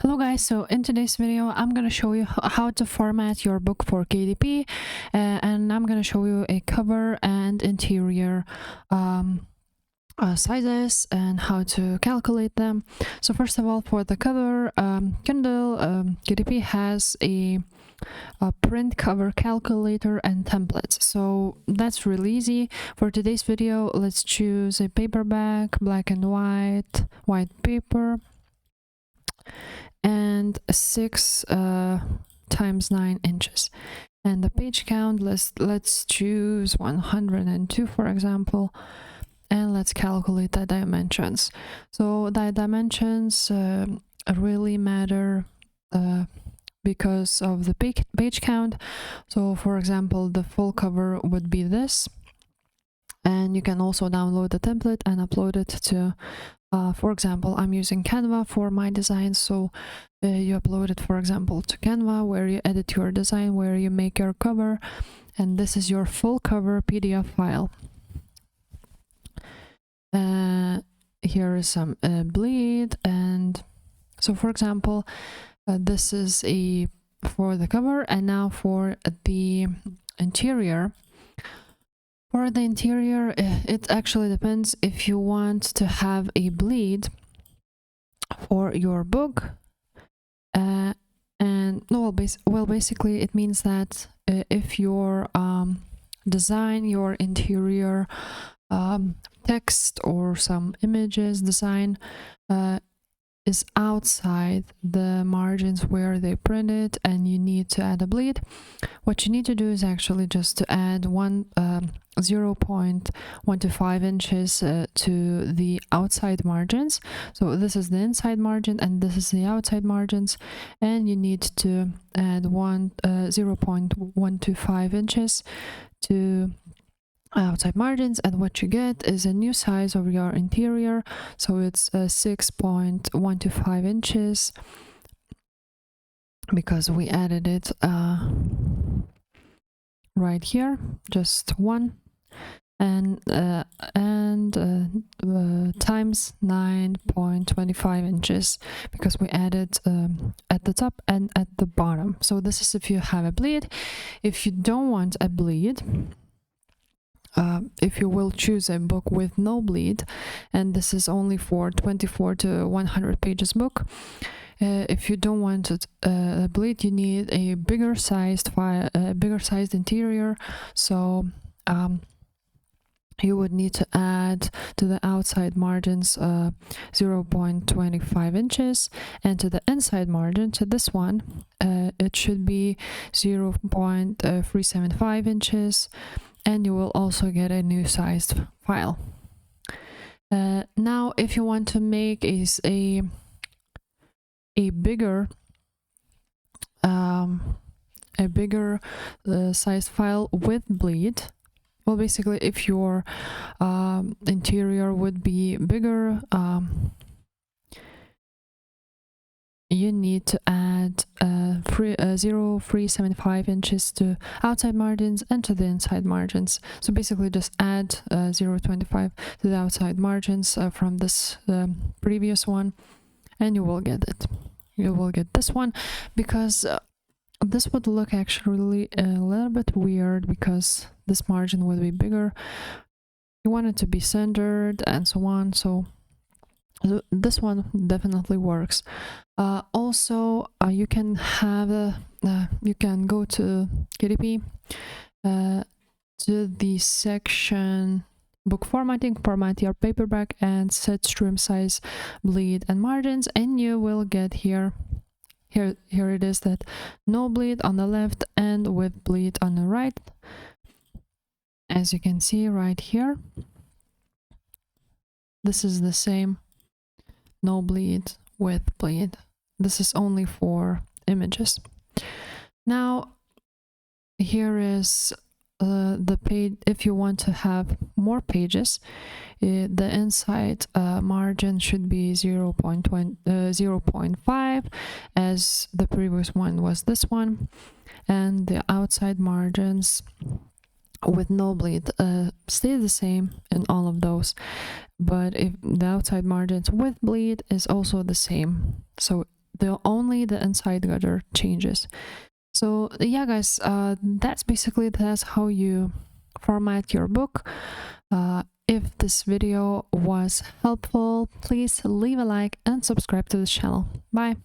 Hello guys, so in today's video I'm going to show you how to format your book for KDP, and I'm going to show you a cover and interior sizes and how to calculate them. So first of all, for the cover, Kindle KDP has a print cover calculator and templates, so that's really easy. For today's video, let's choose a paperback, black and white paper, and 6 times 9 inches, and the page count, let's choose 102 for example, and let's calculate the dimensions. So the dimensions really matter because of the page count. So for example, the full cover would be this, and you can also download the template and upload it to for example, I'm using Canva for my design, so you upload it, for example, to Canva, where you edit your design, where you make your cover, and this is your full cover PDF file. Here is some bleed, and so for example, this is for the cover, and now for the interior. For the interior, it actually depends if you want to have a bleed for your book, and basically it means that if your design, your interior text or some images design is outside the margins where they print it, and you need to add a bleed, what you need to do is actually just to add 0.125 inches to the outside margins. So this is the inside margin and this is the outside margins, and you need to add 0.125 inches to outside margins, and what you get is a new size of your interior. So it's 6.125 inches because we added it right here, just one, and times 9.25 inches because we added at the top and at the bottom. So this is if you have a bleed. If you don't want a bleed, if you will choose a book with no bleed, and this is only for 24 to 100 pages book, if you don't want a bleed, you need a bigger sized interior. So you would need to add to the outside margins 0.25 inches, and to the inside margin, to this one, it should be 0.375 inches, and you will also get a new sized file. Now if you want to make a bigger sized file with bleed, well, basically if your interior would be bigger, you need to add 0.375 inches to outside margins and to the inside margins. So basically just add 0.25 to the outside margins from this previous one, and you will get it. You will get this one, because this would look actually a little bit weird because this margin would be bigger. You want it to be centered and so on, so this one definitely works. Also, you can have you can go to KDP to the section book formatting, format your paperback, and set trim size, bleed, and margins, and you will get here it is that no bleed on the left and with bleed on the right, as you can see right here. This is the same, no bleed with bleed. This is only for images. Now here is the page. If you want to have more pages, the inside margin should be 0.5, as the previous one was this one, and the outside margins with no bleed stay the same in all of those, but if the outside margins with bleed is also the same, so only the inside gutter changes. So yeah guys, that's how you format your book. If this video was helpful, please leave a like and subscribe to this channel. Bye.